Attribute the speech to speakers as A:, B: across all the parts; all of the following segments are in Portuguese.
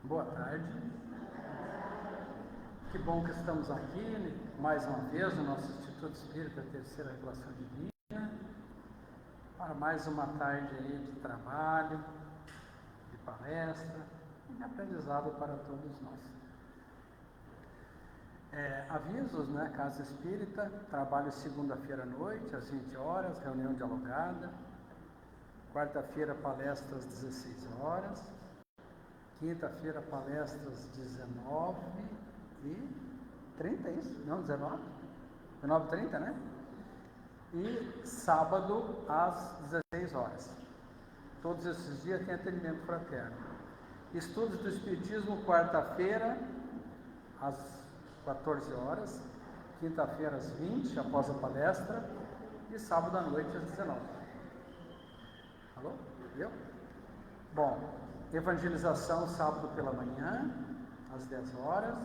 A: Boa tarde. Que bom que estamos aqui mais uma vez no nosso Instituto Espírita Terceira Revelação Divina para mais uma tarde aí de trabalho, de palestra e de aprendizado para todos nós. Avisos, né? Casa Espírita, trabalho segunda-feira à noite, às 20 horas, reunião dialogada. Quarta-feira, palestra às 16 horas. Quinta-feira, palestras 19h30, é isso? Não, 19? 19h30, né? E sábado, às 16 horas. Todos esses dias tem atendimento fraterno. Estudos do Espiritismo, quarta-feira, às 14 horas. Quinta-feira, às 20, após a palestra. E sábado à noite, às 19. Alô? Viu? Bom, evangelização sábado pela manhã, às 10 horas.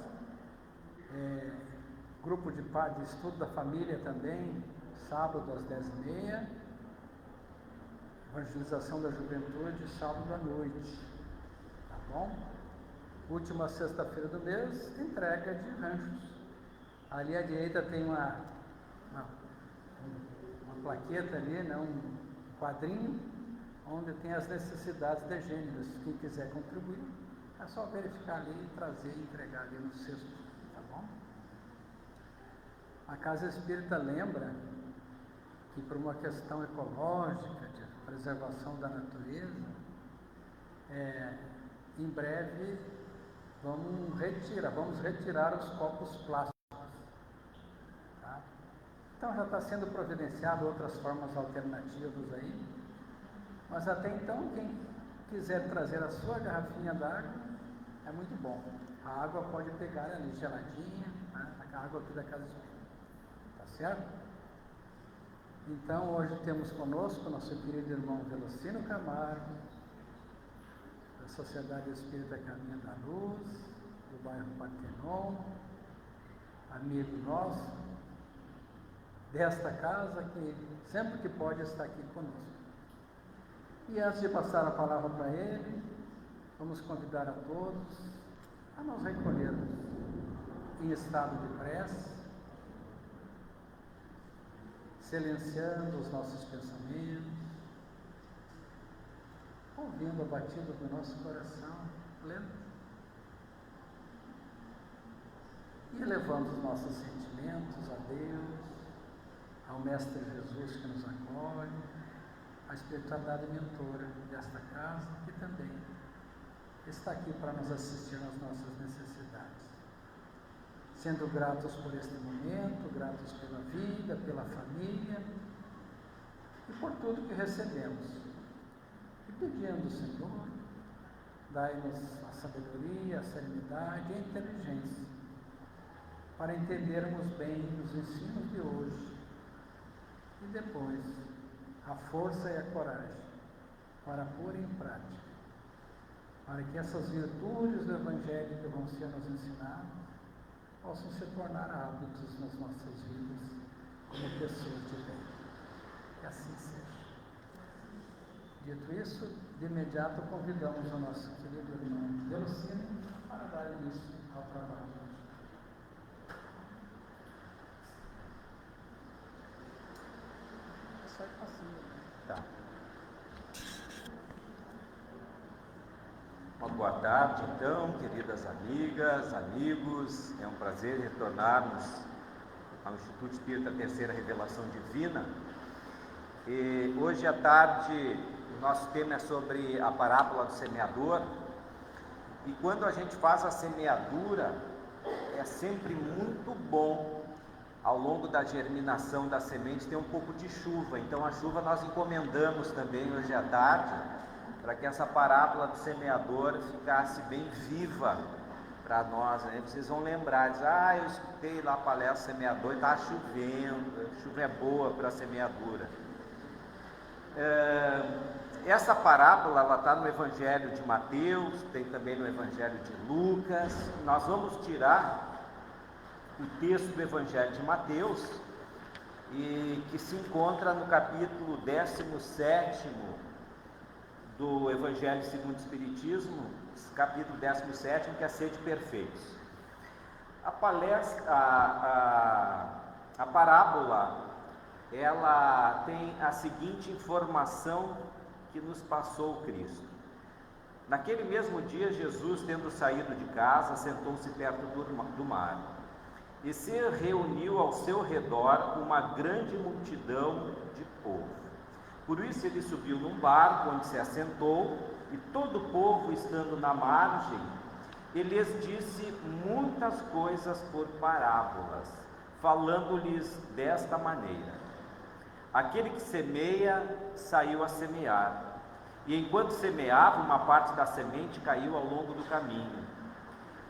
A: Grupo de estudo da família também, sábado às 10h30. Evangelização da juventude, sábado à noite. Tá bom? Última sexta-feira do mês, entrega de ranchos. Ali à direita tem uma plaqueta ali, né? Um quadrinho, onde tem as necessidades de gêneros. Quem quiser contribuir, é só verificar ali e trazer e entregar ali no cesto, tá bom? A Casa Espírita lembra que por uma questão ecológica, de preservação da natureza, em breve vamos retirar os copos plásticos, tá? Então já está sendo providenciado outras formas alternativas aí. Mas até então, quem quiser trazer a sua garrafinha d'água, é muito bom. A água pode pegar ali geladinha, né? A água aqui da Casa Espírita. Tá certo? Então, hoje temos conosco nosso querido irmão Velocino Camargo, da Sociedade Espírita Caminho da Luz, do bairro Partenon, amigo nosso, desta casa, que sempre que pode está aqui conosco. E antes de passar a palavra para ele, vamos convidar a todos a nos recolhermos em estado de prece, silenciando os nossos pensamentos, ouvindo a batida do nosso coração lento e elevando os nossos sentimentos a Deus, ao Mestre Jesus que nos acolhe, a espiritualidade mentora desta casa, que também está aqui para nos assistir nas nossas necessidades. Sendo gratos por este momento, gratos pela vida, pela família e por tudo que recebemos. E pedindo, Senhor, dai-nos a sabedoria, a serenidade e a inteligência para entendermos bem os ensinos de hoje e depois a força e a coragem para pôr em prática, para que essas virtudes do Evangelho que vão ser nos ensinadas possam se tornar hábitos nas nossas vidas como pessoas de bem. Que assim seja. Dito isso, de imediato convidamos o nosso querido irmão Velocino para dar início ao trabalho.
B: Tá. Uma boa tarde, então, queridas amigas, amigos. É um prazer retornarmos ao Instituto Espírita Terceira Revelação Divina. E hoje à tarde, o nosso tema é sobre a parábola do semeador. E quando a gente faz a semeadura, é sempre muito bom, ao longo da germinação da semente, ter um pouco de chuva. Então a chuva nós encomendamos também hoje à tarde, para que essa parábola do semeador ficasse bem viva para nós, né? Vocês vão lembrar, eu escutei lá a palestra semeador e está chovendo, a chuva é boa para a semeadura. Essa parábola ela está no Evangelho de Mateus, tem também no Evangelho de Lucas. Nós vamos tirar o texto do Evangelho de Mateus, e que se encontra no capítulo 17 do Evangelho segundo o Espiritismo, capítulo 17, que é a sede perfeitos. A parábola, ela tem a seguinte informação que nos passou Cristo. Naquele mesmo dia, Jesus, tendo saído de casa, sentou-se perto do mar, e se reuniu ao seu redor uma grande multidão de povo. Por isso ele subiu num barco, onde se assentou, e todo o povo, estando na margem, ele lhes disse muitas coisas por parábolas, falando-lhes desta maneira: aquele que semeia, saiu a semear, e enquanto semeava, uma parte da semente caiu ao longo do caminho,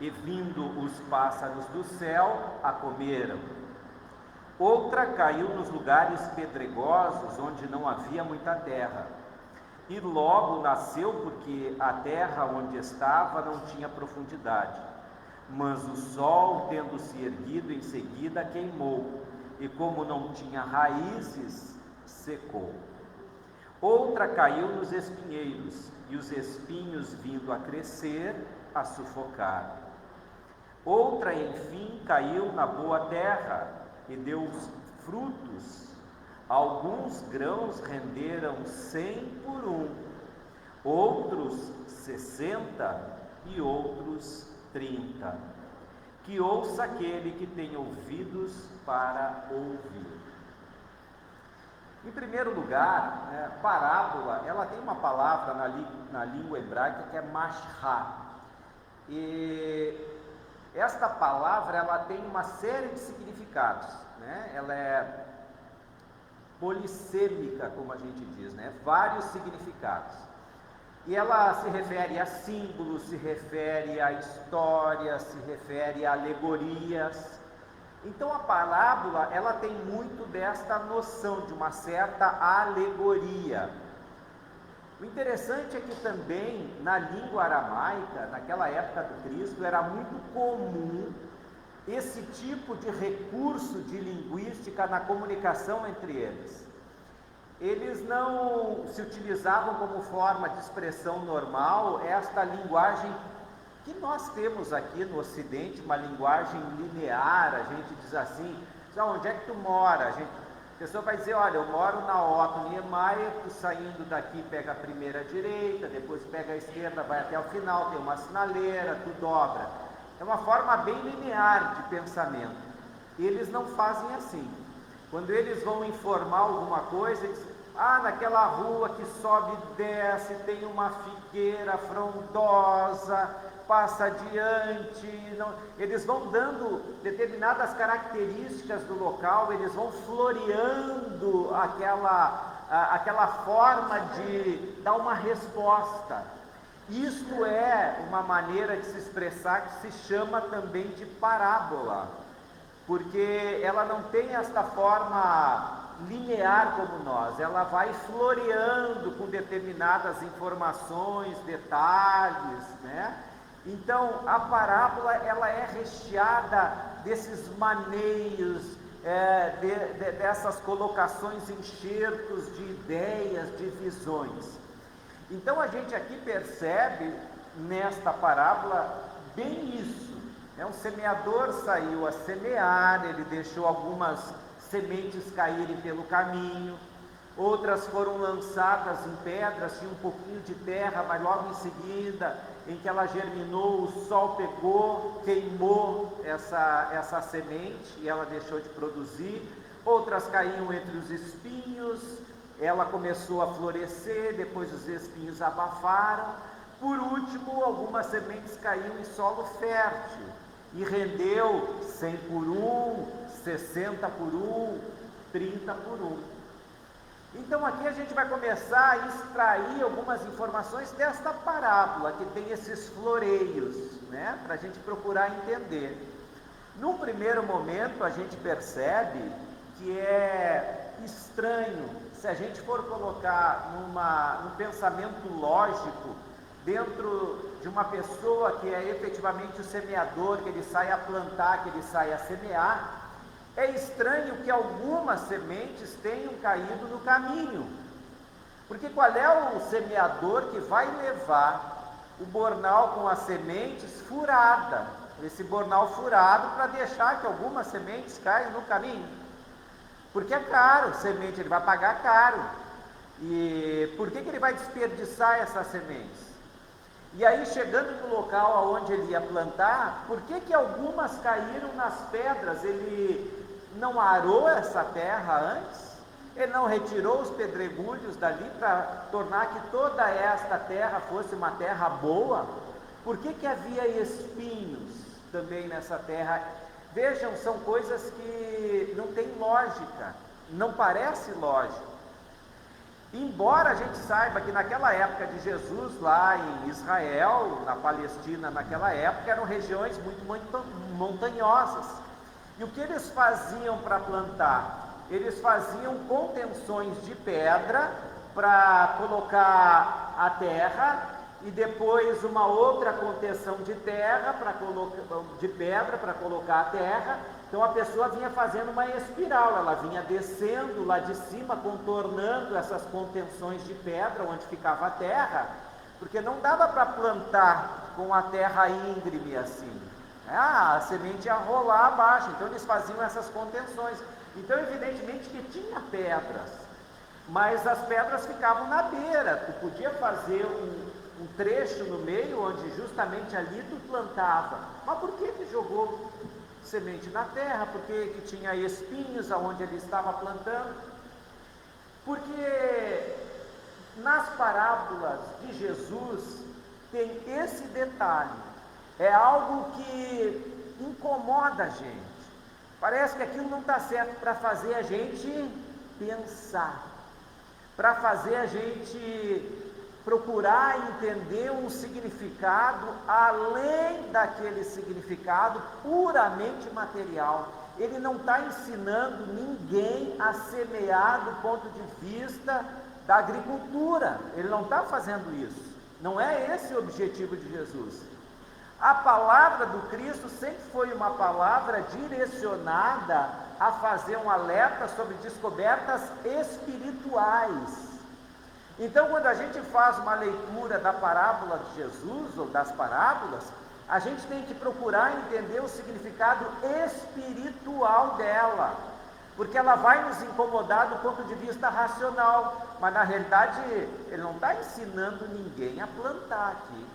B: e vindo os pássaros do céu, a comeram. Outra caiu nos lugares pedregosos, onde não havia muita terra, e logo nasceu, porque a terra onde estava não tinha profundidade. Mas o sol, tendo se erguido em seguida, queimou, e como não tinha raízes, secou. Outra caiu nos espinheiros, e os espinhos, vindo a crescer, a sufocaram. Outra, enfim, caiu na boa terra e deu frutos. Alguns grãos renderam 100 por 1, outros 60 e outros 30. Que ouça aquele que tem ouvidos para ouvir. Em primeiro lugar, parábola, ela tem uma palavra na língua hebraica que é mashá. E esta palavra, ela tem uma série de significados, né? Ela é polissêmica, como a gente diz, né? Vários significados. E ela se refere a símbolos, se refere a histórias, se refere a alegorias. Então a parábola, ela tem muito desta noção de uma certa alegoria. O interessante é que também na língua aramaica, naquela época do Cristo, era muito comum esse tipo de recurso de linguística na comunicação entre eles. Eles não se utilizavam como forma de expressão normal esta linguagem que nós temos aqui no Ocidente, uma linguagem linear. A gente diz assim: onde é que tu mora? A pessoa vai dizer: olha, eu moro na Otto Niemeyer, tu saindo daqui pega a primeira direita, depois pega a esquerda, vai até o final, tem uma sinaleira, tu dobra. É uma forma bem linear de pensamento. Eles não fazem assim. Quando eles vão informar alguma coisa, eles dizem: naquela rua que sobe e desce, tem uma figueira frondosa, passa adiante. Não, eles vão dando determinadas características do local, eles vão floreando aquela forma de dar uma resposta. Isto é uma maneira de se expressar que se chama também de parábola, porque ela não tem esta forma linear como nós, ela vai floreando com determinadas informações, detalhes, né? Então a parábola, ela é recheada desses maneios, dessas colocações, enxertos de ideias, de visões. Então a gente aqui percebe nesta parábola bem isso, né? Um semeador saiu a semear, ele deixou algumas sementes caírem pelo caminho, outras foram lançadas em pedras, tinha um pouquinho de terra, mas logo em seguida, em que ela germinou, o sol pegou, queimou essa semente e ela deixou de produzir. Outras caíam entre os espinhos, ela começou a florescer, depois os espinhos abafaram. Por último, algumas sementes caíram em solo fértil e rendeu 100 por 1, 60 por 1, 30 por 1. Então aqui a gente vai começar a extrair algumas informações desta parábola, que tem esses floreios, né, para a gente procurar entender. Num primeiro momento a gente percebe que é estranho, se a gente for colocar num pensamento lógico, dentro de uma pessoa que é efetivamente o semeador, que ele sai a plantar, que ele sai a semear, é estranho que algumas sementes tenham caído no caminho, porque qual é o semeador que vai levar o bornal com as sementes furada, esse bornal furado para deixar que algumas sementes caiam no caminho, porque é caro, semente, ele vai pagar caro. E por que ele vai desperdiçar essas sementes? E aí, chegando no local onde ele ia plantar, por que algumas caíram nas pedras? Ele não arou essa terra antes? Ele não retirou os pedregulhos dali para tornar que toda esta terra fosse uma terra boa? Por que havia espinhos também nessa terra? Vejam, são coisas que não têm lógica, não parece lógico. Embora a gente saiba que naquela época de Jesus, lá em Israel, na Palestina, naquela época, eram regiões muito montanhosas. E o que eles faziam para plantar? Eles faziam contenções de pedra para colocar a terra, e depois uma outra contenção de terra de pedra para colocar a terra. Então a pessoa vinha fazendo uma espiral, ela vinha descendo lá de cima, contornando essas contenções de pedra onde ficava a terra, porque não dava para plantar com a terra íngreme assim, a semente ia rolar abaixo, então eles faziam essas contenções. Então evidentemente que tinha pedras, mas as pedras ficavam na beira, tu podia fazer um trecho no meio onde justamente ali tu plantava. Mas por que jogou semente na terra? Porque tinha espinhos aonde ele estava plantando? Porque nas parábolas de Jesus tem esse detalhe, é algo que incomoda a gente. Parece que aquilo não está certo para fazer a gente pensar, para fazer a gente procurar entender um significado além daquele significado puramente material. Ele não está ensinando ninguém a semear do ponto de vista da agricultura, ele não está fazendo isso, não é esse o objetivo de Jesus. A palavra do Cristo sempre foi uma palavra direcionada a fazer um alerta sobre descobertas espirituais. Então, quando a gente faz uma leitura da parábola de Jesus, ou das parábolas, a gente tem que procurar entender o significado espiritual dela, porque ela vai nos incomodar do ponto de vista racional, mas na realidade ele não está ensinando ninguém a plantar aqui,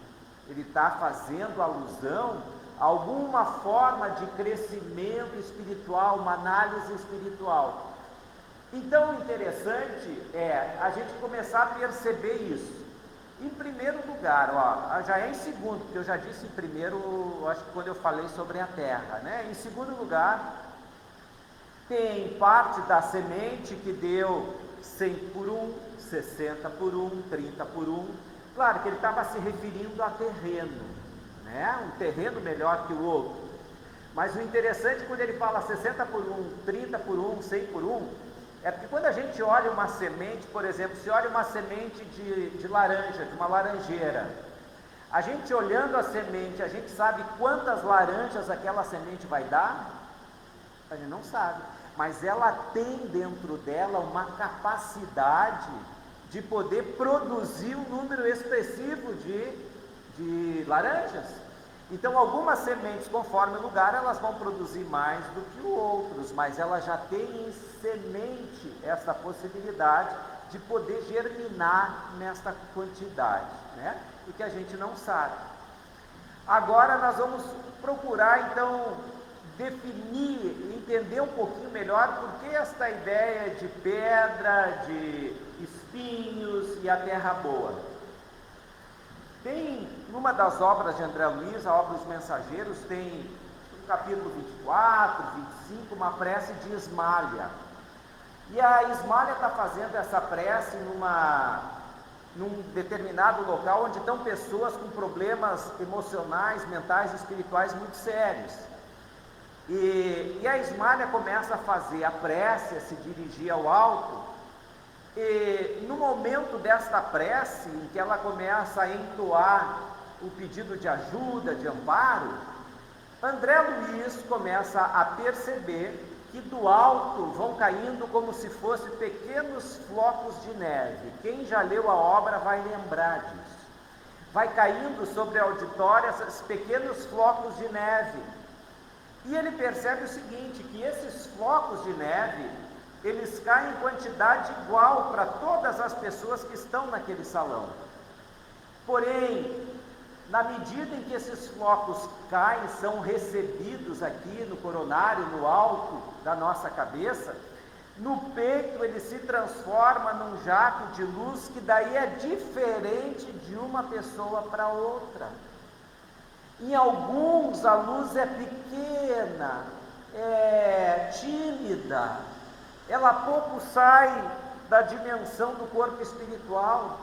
B: ele está fazendo alusão a alguma forma de crescimento espiritual, uma análise espiritual. Então, o interessante é a gente começar a perceber isso. Em primeiro lugar, já é em segundo, porque eu já disse em primeiro, acho que quando eu falei sobre a terra, né? Em segundo lugar, tem parte da semente que deu 100 por 1, 60 por 1, 30 por 1. Claro que ele estava se referindo a terreno, né? Um terreno melhor que o outro. Mas o interessante, quando ele fala 60 por 1, 30 por 1, 100 por 1, é porque quando a gente olha uma semente, por exemplo, se olha uma semente de laranja, de uma laranjeira, a gente olhando a semente, a gente sabe quantas laranjas aquela semente vai dar? A gente não sabe, mas ela tem dentro dela uma capacidade de poder produzir um número expressivo de laranjas. Então, algumas sementes, conforme o lugar, elas vão produzir mais do que outros, mas ela já tem em semente essa possibilidade de poder germinar nesta quantidade, né? E que a gente não sabe. Agora nós vamos procurar, então, definir, entender um pouquinho melhor por que esta ideia de pedra, de espinhos e a terra boa. Tem, numa das obras de André Luiz, a obra Os Mensageiros, tem no capítulo 24, 25, uma prece de Ismália. E a Ismália está fazendo essa prece num determinado local onde estão pessoas com problemas emocionais, mentais e espirituais muito sérios. E a Ismália começa a fazer a prece, a se dirigir ao alto. E no momento desta prece, em que ela começa a entoar o pedido de ajuda, de amparo, André Luiz começa a perceber que do alto vão caindo como se fossem pequenos flocos de neve. Quem já leu a obra vai lembrar disso. vai caindo sobre a auditória esses pequenos flocos de neve. E ele percebe o seguinte, que esses flocos de neve, eles caem em quantidade igual para todas as pessoas que estão naquele salão. Porém, na medida em que esses flocos caem, são recebidos aqui no coronário, no alto da nossa cabeça, no peito ele se transforma num jato de luz que daí é diferente de uma pessoa para outra. Em alguns a luz é pequena, é tímida, ela pouco sai da dimensão do corpo espiritual,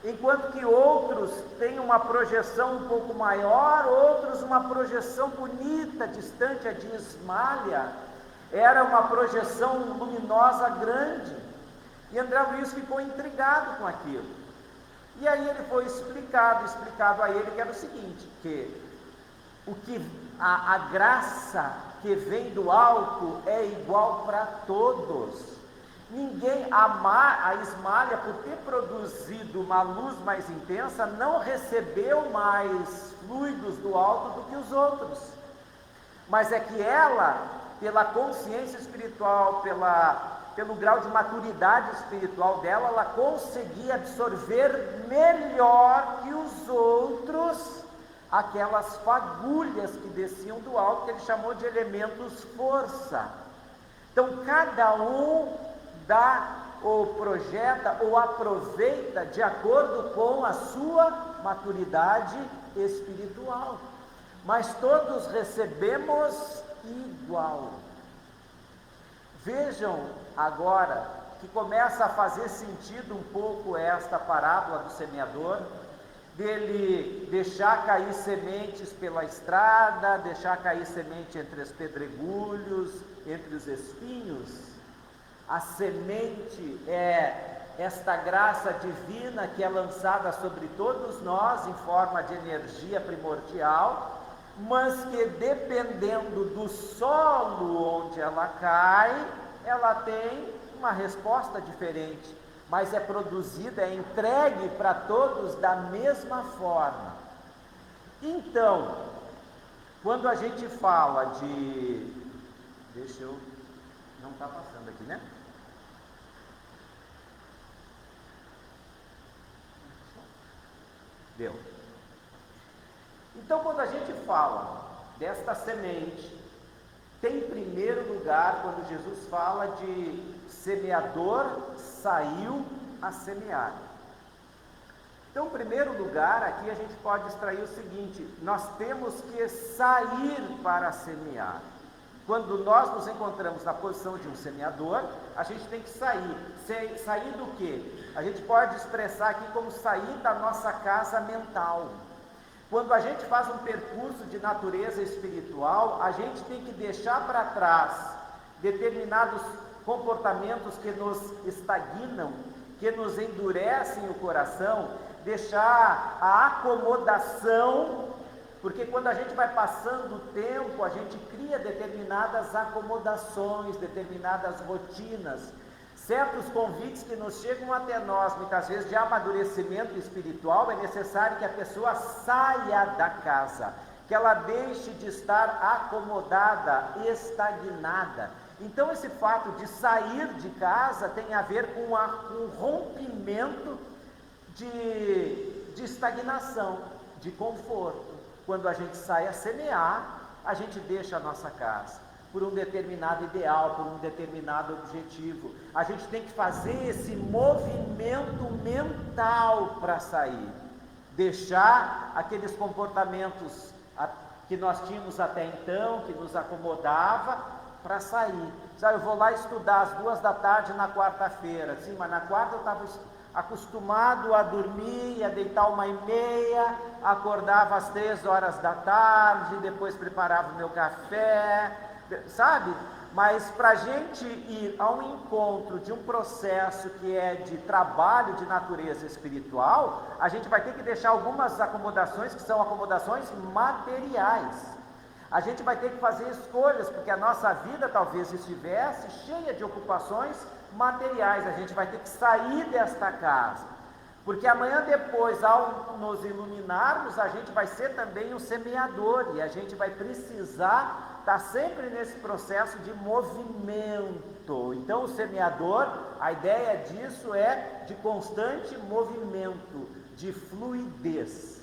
B: enquanto que outros têm uma projeção um pouco maior, outros uma projeção bonita, distante. A de Ismália era uma projeção luminosa grande, e André Luiz ficou intrigado com aquilo. E aí ele foi explicado a ele que era o seguinte, que a graça que vem do alto é igual para todos. A Ismália, por ter produzido uma luz mais intensa, não recebeu mais fluidos do alto do que os outros, mas é que ela, pela consciência espiritual, pelo grau de maturidade espiritual dela, ela conseguia absorver melhor que os outros aquelas fagulhas que desciam do alto, que ele chamou de elementos força. Então cada um dá ou projeta ou aproveita de acordo com a sua maturidade espiritual, mas todos recebemos igual. Vejam agora que começa a fazer sentido um pouco esta parábola do semeador, dele deixar cair sementes pela estrada, deixar cair semente entre os pedregulhos, entre os espinhos. A semente é esta graça divina que é lançada sobre todos nós em forma de energia primordial, mas que dependendo do solo onde ela cai, ela tem uma resposta diferente, mas é produzida, é entregue para todos da mesma forma. Então, quando a gente fala de... Não está passando aqui, né? Deu. Então, quando a gente fala desta semente, tem em primeiro lugar, quando Jesus fala de semeador saiu a semear. Então, em primeiro lugar, aqui a gente pode extrair o seguinte: nós temos que sair para semear. Quando nós nos encontramos na posição de um semeador, a gente tem que sair. Sair do quê? A gente pode expressar aqui como sair da nossa casa mental. Quando a gente faz um percurso de natureza espiritual, a gente tem que deixar para trás determinados comportamentos que nos estagnam, que nos endurecem o coração, deixar a acomodação, porque quando a gente vai passando o tempo, a gente cria determinadas acomodações, determinadas rotinas, certos convites que nos chegam até nós, muitas vezes de amadurecimento espiritual. É necessário que a pessoa saia da casa, que ela deixe de estar acomodada, estagnada. Então esse fato de sair de casa tem a ver com um rompimento de estagnação, de conforto. Quando a gente sai a semear, a gente deixa a nossa casa por um determinado ideal, por um determinado objetivo. A gente tem que fazer esse movimento mental para sair, deixar aqueles comportamentos que nós tínhamos até então, que nos acomodava, para sair. Sabe, eu vou lá estudar às 14h na quarta-feira, sim, mas na quarta eu estava acostumado a dormir, a deitar 1h30, acordava às 15h, depois preparava o meu café, sabe? Mas para a gente ir ao encontro de um processo que é de trabalho de natureza espiritual, a gente vai ter que deixar algumas acomodações que são acomodações materiais. A gente vai ter que fazer escolhas, porque a nossa vida talvez estivesse cheia de ocupações materiais. A gente vai ter que sair desta casa, Porque amanhã depois, ao nos iluminarmos, a gente vai ser também um semeador, e a gente vai precisar estar sempre nesse processo de movimento. Então o semeador, a ideia disso é de constante movimento, de fluidez.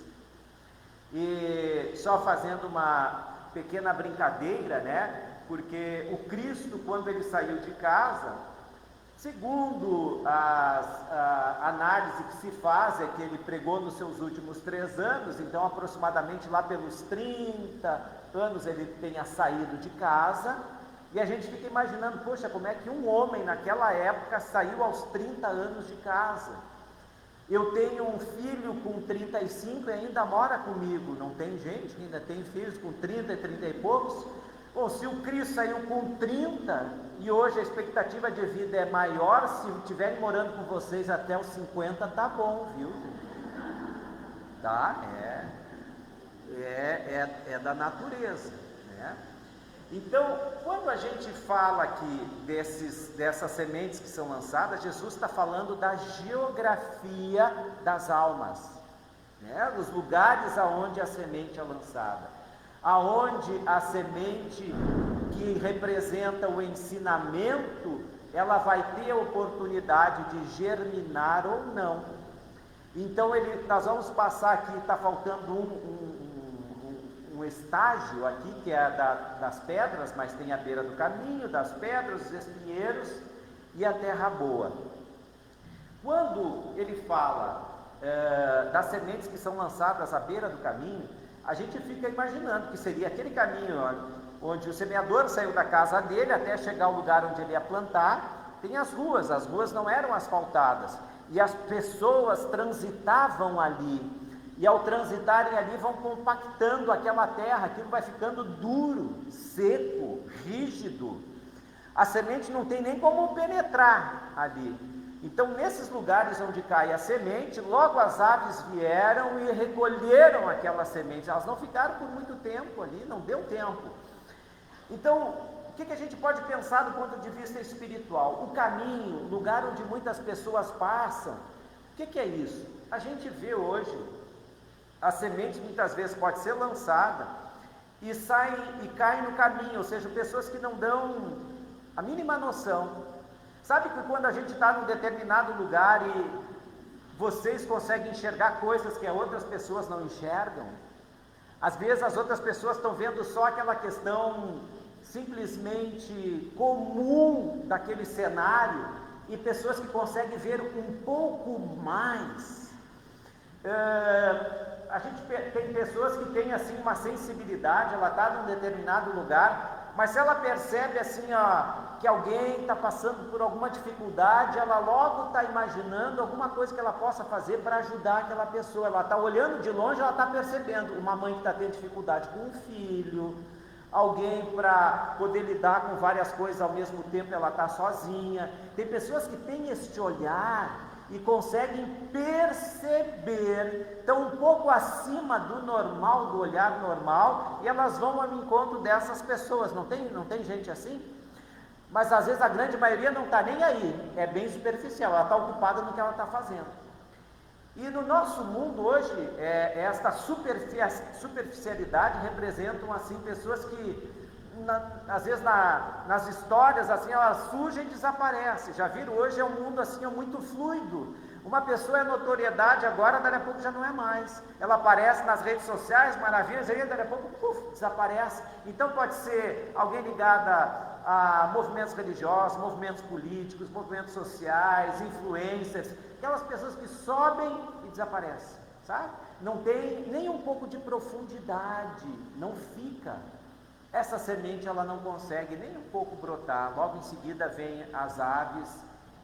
B: E só fazendo uma pequena brincadeira, né? Porque o Cristo, quando ele saiu de casa, segundo a análise que se faz, é que ele pregou nos seus últimos 3 anos, então aproximadamente lá pelos 30 anos ele tenha saído de casa, e a gente fica imaginando, poxa, como é que um homem naquela época saiu aos 30 anos de casa? Eu tenho um filho com 35 e ainda mora comigo, não tem gente que ainda tem filhos com 30 e 30 e poucos? Bom, se o Cristo saiu com 30 e hoje a expectativa de vida é maior, se estiverem morando com vocês até os 50, tá bom, viu? Tá? É da natureza, né? Então, quando a gente fala aqui dessas sementes que são lançadas, Jesus está falando da geografia das almas, né? Dos lugares aonde a semente é lançada, aonde a semente que representa o ensinamento, ela vai ter a oportunidade de germinar ou não. Então nós vamos passar aqui, está faltando um estágio aqui, que é das pedras, mas tem a beira do caminho, das pedras, os espinheiros e a terra boa. Quando ele fala das sementes que são lançadas à beira do caminho, a gente fica imaginando que seria aquele caminho onde o semeador saiu da casa dele até chegar ao lugar onde ele ia plantar. Tem as ruas não eram asfaltadas, e as pessoas transitavam ali, e ao transitarem ali vão compactando aquela terra, aquilo vai ficando duro, seco, rígido, a semente não tem nem como penetrar ali. Então, nesses lugares onde cai a semente, logo as aves vieram e recolheram aquela semente. Elas não ficaram por muito tempo ali, não deu tempo. Então, o que a gente pode pensar do ponto de vista espiritual? O caminho, o lugar onde muitas pessoas passam, o que é isso? A gente vê hoje, a semente muitas vezes pode ser lançada e cai no caminho, ou seja, pessoas que não dão a mínima noção. Sabe que quando a gente está num determinado lugar e vocês conseguem enxergar coisas que as outras pessoas não enxergam? Às vezes as outras pessoas estão vendo só aquela questão simplesmente comum daquele cenário, e pessoas que conseguem ver um pouco mais. A gente tem pessoas que têm assim uma sensibilidade, ela está num determinado lugar, mas se ela percebe assim, que alguém está passando por alguma dificuldade, ela logo está imaginando alguma coisa que ela possa fazer para ajudar aquela pessoa. Ela está olhando de longe, ela está percebendo uma mãe que está tendo dificuldade com um filho, alguém para poder lidar com várias coisas ao mesmo tempo, ela está sozinha. Tem pessoas que têm este olhar e conseguem perceber, estão um pouco acima do normal, do olhar normal, e elas vão ao encontro dessas pessoas. Não tem gente assim? Mas às vezes a grande maioria não está nem aí, é bem superficial, ela está ocupada no que ela está fazendo. E no nosso mundo hoje, esta superficialidade representam assim pessoas que às vezes nas histórias assim, elas surgem e desaparecem. Já viram, hoje é um mundo assim muito fluido. Uma pessoa é notoriedade agora, daqui a pouco já não é mais. Ela aparece nas redes sociais, maravilhas, aí daqui a pouco desaparece. Então pode ser alguém ligado a movimentos religiosos, movimentos políticos, movimentos sociais, influencers, aquelas pessoas que sobem e desaparecem, sabe? Não tem nem um pouco de profundidade, não fica. Essa semente ela não consegue nem um pouco brotar, logo em seguida vem as aves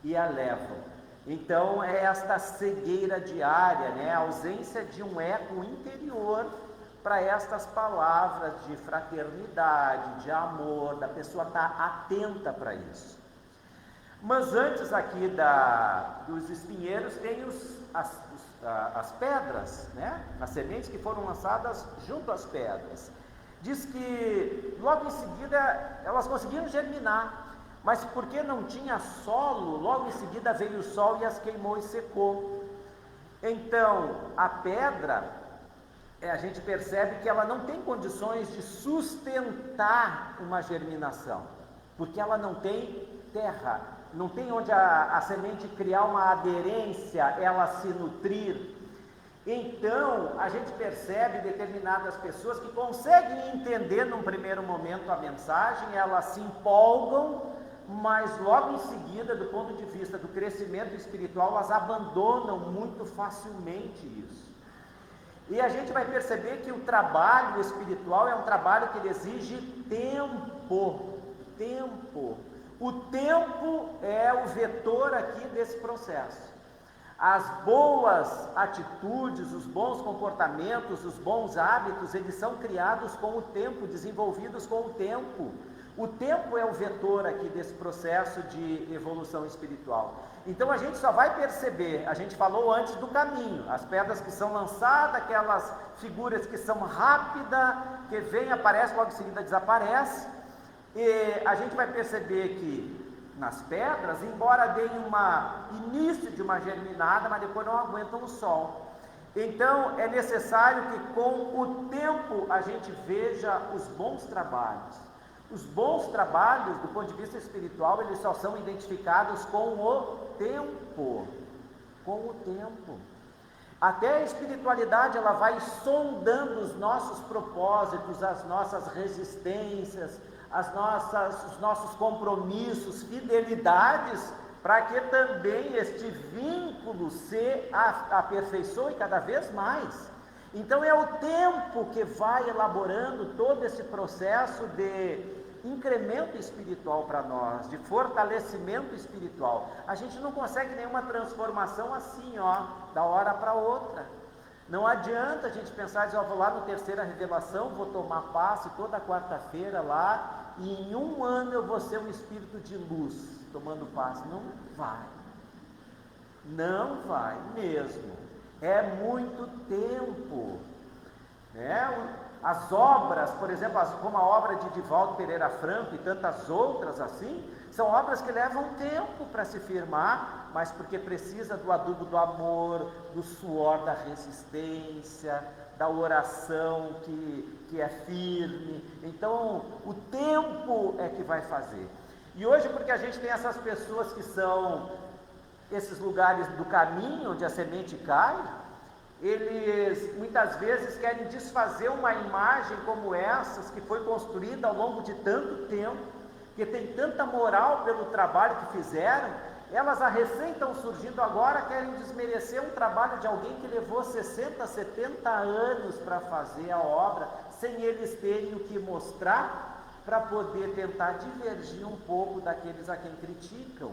B: e a levam. Então é esta cegueira diária, né? A ausência de um eco interior para estas palavras de fraternidade, de amor, da pessoa estar atenta para isso. Mas antes aqui dos espinheiros tem as pedras, né? As sementes que foram lançadas junto às pedras. Diz que logo em seguida elas conseguiram germinar, mas porque não tinha solo, logo em seguida veio o sol e as queimou e secou. Então, a pedra, a gente percebe que ela não tem condições de sustentar uma germinação, porque ela não tem terra, não tem onde a semente criar uma aderência, ela se nutrir. Então, a gente percebe determinadas pessoas que conseguem entender num primeiro momento a mensagem, elas se empolgam, mas logo em seguida, do ponto de vista do crescimento espiritual, elas abandonam muito facilmente isso. E a gente vai perceber que o trabalho espiritual é um trabalho que ele exige tempo. O tempo é o vetor aqui desse processo. As boas atitudes, os bons comportamentos, os bons hábitos, eles são criados com o tempo, desenvolvidos com o tempo. O tempo é o vetor aqui desse processo de evolução espiritual. Então a gente só vai perceber, a gente falou antes do caminho, as pedras que são lançadas, aquelas figuras que são rápidas, que vem, aparece, logo em seguida desaparece, e a gente vai perceber que nas pedras, embora deem início de uma germinada, mas depois não aguentam o sol. Então é necessário que com o tempo a gente veja os bons trabalhos. Os bons trabalhos, do ponto de vista espiritual, eles só são identificados com o tempo. Com o tempo. Até a espiritualidade, ela vai sondando os nossos propósitos, as nossas resistências, os nossos compromissos, fidelidades, para que também este vínculo se aperfeiçoe cada vez mais. Então é o tempo que vai elaborando todo esse processo de incremento espiritual para nós, de fortalecimento espiritual. A gente não consegue nenhuma transformação assim, da hora para outra. Não adianta a gente pensar, dizer, vou lá no terceira revelação, vou tomar passe toda quarta-feira lá, e em um ano eu vou ser um espírito de luz, tomando passe. Não vai. Não vai mesmo. É muito tempo, né? As obras, por exemplo, como a obra de Divaldo Pereira Franco e tantas outras assim, são obras que levam tempo para se firmar, mas porque precisa do adubo do amor, do suor da resistência, da oração que é firme. Então, o tempo é que vai fazer. E hoje, porque a gente tem essas pessoas que são esses lugares do caminho onde a semente cai, eles muitas vezes querem desfazer uma imagem como essas, que foi construída ao longo de tanto tempo, que tem tanta moral pelo trabalho que fizeram. Elas, a recém estão surgindo agora, querem desmerecer um trabalho de alguém que levou 60, 70 anos para fazer a obra, sem eles terem o que mostrar, para poder tentar divergir um pouco daqueles a quem criticam.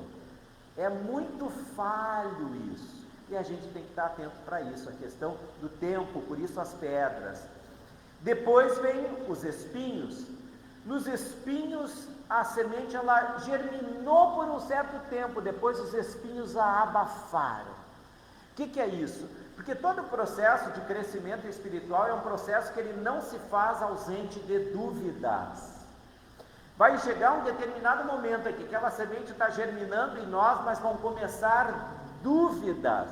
B: É muito falho isso. E a gente tem que estar atento para isso, a questão do tempo, por isso as pedras. Depois vem os espinhos. Nos espinhos, a semente ela germinou por um certo tempo, depois os espinhos a abafaram. O que é isso? Porque todo processo de crescimento espiritual é um processo que ele não se faz ausente de dúvidas. Vai chegar um determinado momento aqui, que aquela semente está germinando em nós, mas vão começar dúvidas.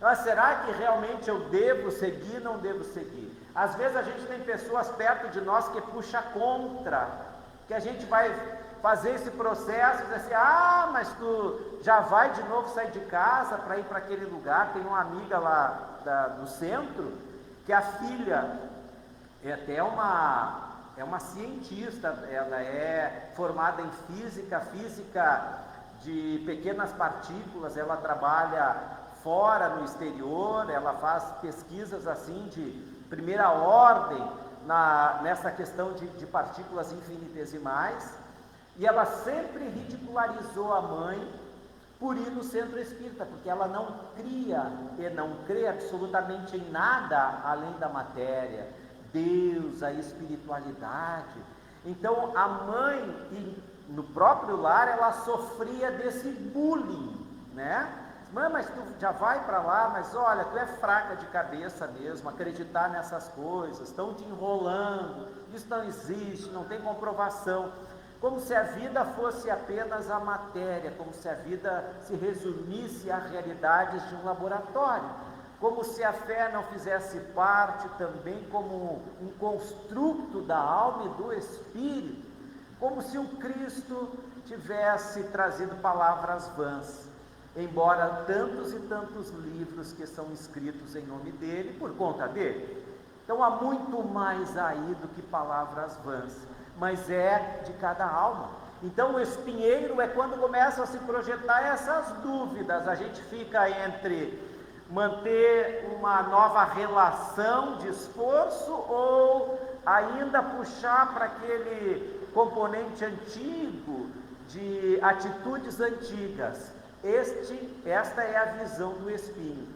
B: Mas será que realmente eu devo seguir, não devo seguir? Às vezes a gente tem pessoas perto de nós que puxa contra, que a gente vai fazer esse processo e dizer assim, mas tu já vai de novo sair de casa para ir para aquele lugar. Tem uma amiga lá do centro, que a filha é até uma cientista, ela é formada em física de pequenas partículas, ela trabalha fora, no exterior, ela faz pesquisas assim de primeira ordem nessa questão de partículas infinitesimais, e ela sempre ridicularizou a mãe por ir no centro espírita, porque ela não cria e não crê absolutamente em nada além da matéria, Deus, a espiritualidade. Então a mãe, no próprio lar, ela sofria desse bullying, né? Mãe, mas tu já vai para lá, mas olha, tu é fraca de cabeça mesmo, acreditar nessas coisas, estão te enrolando, isso não existe, não tem comprovação. Como se a vida fosse apenas a matéria, como se a vida se resumisse a realidades de um laboratório. como se a fé não fizesse parte também como um construto da alma e do espírito, como se o Cristo tivesse trazido palavras vãs, embora tantos e tantos livros que são escritos em nome dele, por conta dele. Então há muito mais aí do que palavras vãs, mas é de cada alma. Então o espinheiro é quando começam a se projetar essas dúvidas, a gente fica entre manter uma nova relação de esforço ou ainda puxar para aquele componente antigo de atitudes antigas. Esta é a visão do espinho.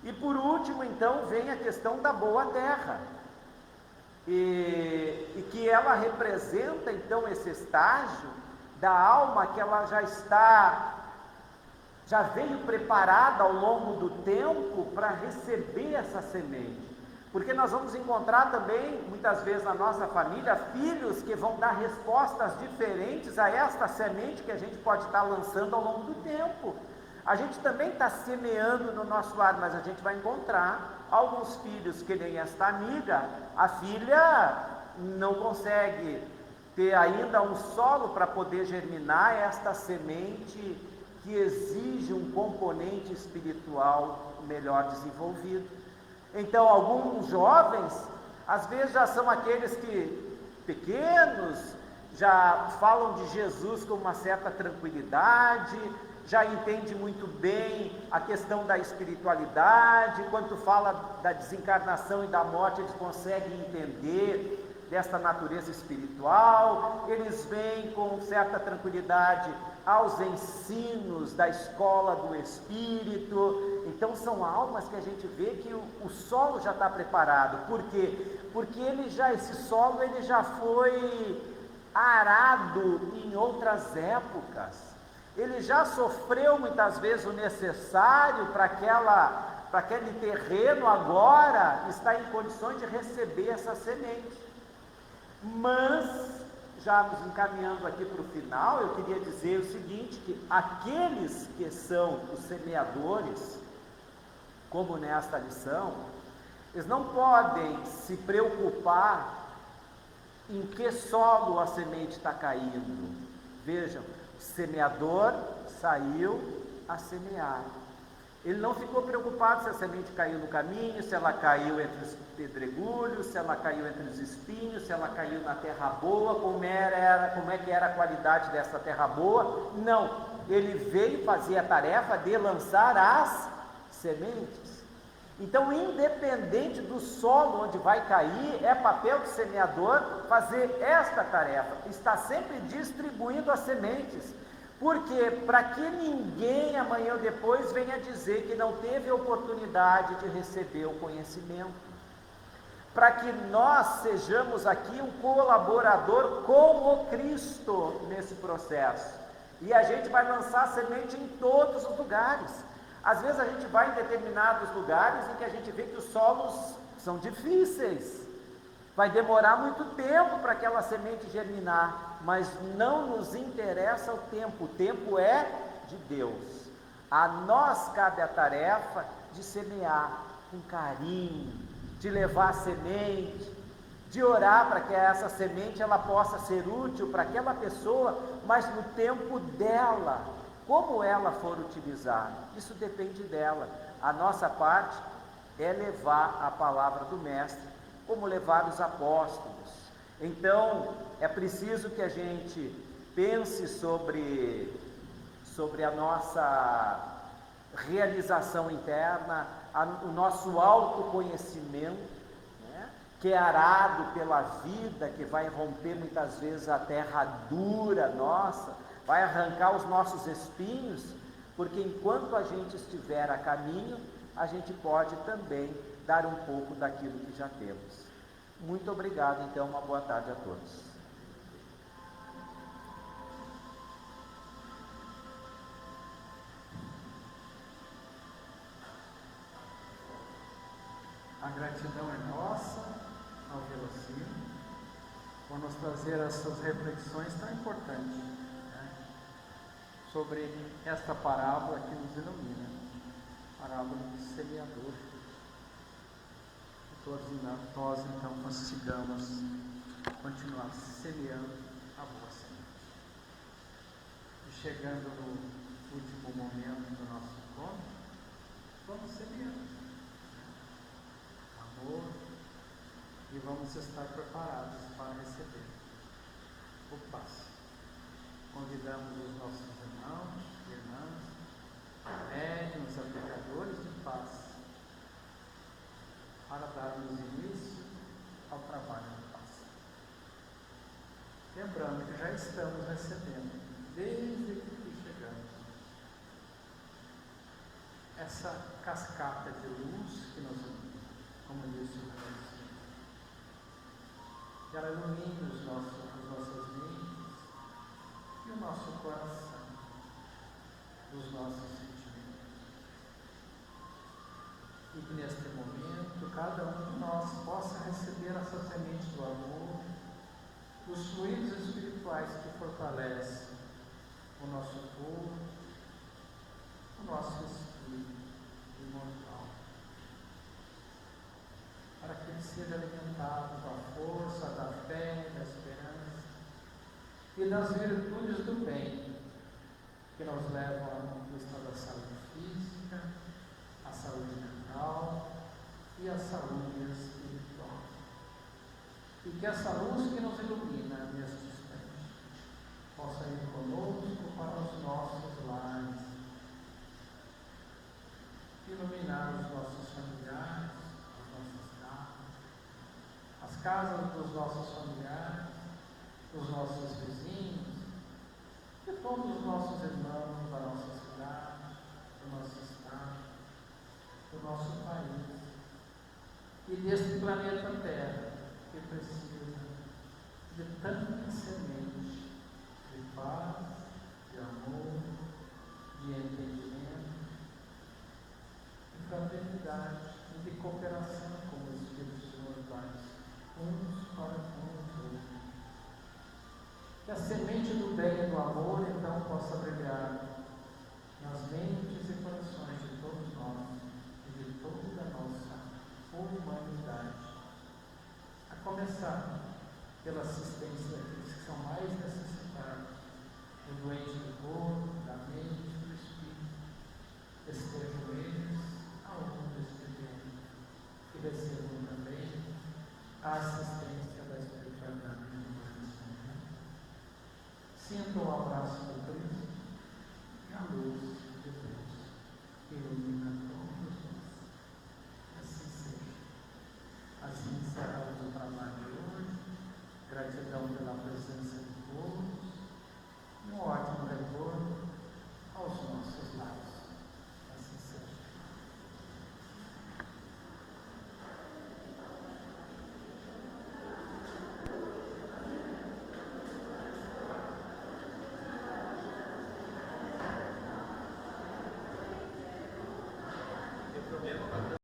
B: E por último, então, vem a questão da boa terra, e que ela representa, então, esse estágio da alma que ela já veio preparada ao longo do tempo para receber essa semente. Porque nós vamos encontrar também, muitas vezes na nossa família, filhos que vão dar respostas diferentes a esta semente que a gente pode estar lançando ao longo do tempo. A gente também está semeando no nosso lar, mas a gente vai encontrar alguns filhos que nem esta amiga, a filha não consegue ter ainda um solo para poder germinar esta semente que exige um componente espiritual melhor desenvolvido. Então, alguns jovens, às vezes já são aqueles que, pequenos, já falam de Jesus com uma certa tranquilidade, já entende muito bem a questão da espiritualidade, quando fala da desencarnação e da morte, eles conseguem entender desta natureza espiritual, eles vêm com certa tranquilidade aos ensinos da escola do Espírito. Então são almas que a gente vê que o solo já está preparado. Por quê? Porque esse solo ele já foi arado em outras épocas, ele já sofreu muitas vezes o necessário para aquele terreno agora estar em condições de receber essa semente. Mas, já nos encaminhando aqui para o final, eu queria dizer o seguinte, que aqueles que são os semeadores, como nesta lição, eles não podem se preocupar em que solo a semente está caindo. Vejam, o semeador saiu a semear. Ele não ficou preocupado se a semente caiu no caminho, se ela caiu entre os pedregulhos, se ela caiu entre os espinhos, se ela caiu na terra boa, como é que era a qualidade dessa terra boa. Não, ele veio fazer a tarefa de lançar as sementes. Então, independente do solo onde vai cair, é papel do semeador fazer esta tarefa, está sempre distribuindo as sementes. Porque para que ninguém amanhã ou depois venha dizer que não teve oportunidade de receber o conhecimento, para que nós sejamos aqui um colaborador com o Cristo nesse processo, e a gente vai lançar semente em todos os lugares. Às vezes a gente vai em determinados lugares em que a gente vê que os solos são difíceis, vai demorar muito tempo para aquela semente germinar, mas não nos interessa o tempo é de Deus. A nós cabe a tarefa de semear com carinho, de levar a semente, de orar para que essa semente ela possa ser útil para aquela pessoa, mas no tempo dela, como ela for utilizar, isso depende dela. A nossa parte é levar a palavra do Mestre, como levar os apóstolos. Então, é preciso que a gente pense sobre a nossa realização interna, o nosso autoconhecimento, né? Que é arado pela vida, que vai romper muitas vezes a terra dura nossa, vai arrancar os nossos espinhos, porque enquanto a gente estiver a caminho, a gente pode também dar um pouco daquilo que já temos. Muito obrigado, então, uma boa tarde a todos.
A: A gratidão é nossa ao Velocino por nos trazer essas reflexões tão importantes, né, sobre esta parábola que nos ilumina. parábola do semeador. E todos nós então consigamos continuar semeando a boa semente. E chegando no último momento do nosso encontro, vamos semeando amor e vamos estar preparados para receber o passe. Convidamos os nossos irmãos e irmãs, médiuns, aplicadores de paz, para darmos início ao trabalho do passe. Lembrando que já estamos recebendo, desde que chegamos, essa cascata de luz que nos ilumina, como disse o Rei. Que ela ilumine as nossas mentes e o nosso coração, os nossos sentimentos. E que neste momento cada um de nós possa receber essa semente do amor, os fluidos espirituais que fortalecem o nosso corpo, o nosso espírito imortal, para que ele seja alimentado com a força da fé, da esperança e das virtudes do bem, que nos levam à conquista da saúde física, à saúde mental e à saúde espiritual. E que essa luz que nos ilumina neste instante possa ir conosco para os nossos lares, iluminar os nossos familiares, as casas dos nossos familiares, dos nossos vizinhos, de todos os nossos irmãos da nossa cidade, do nosso estado, do nosso país e deste planeta Terra, que precisa de tanta semente de paz, de amor, de entendimento, de fraternidade e de cooperação com os Espíritos mortais, uns para com os outros. Que a semente do bem e do amor então possa brilhar nas mentes e corações de todos nós e de toda a nossa humanidade, a começar pela assistência daqueles que são mais necessitados, do doente do corpo, da mente e do espírito. Estejam eles aonde estiverem e recebam também a assistência da espiritualidade. Sinta o abraço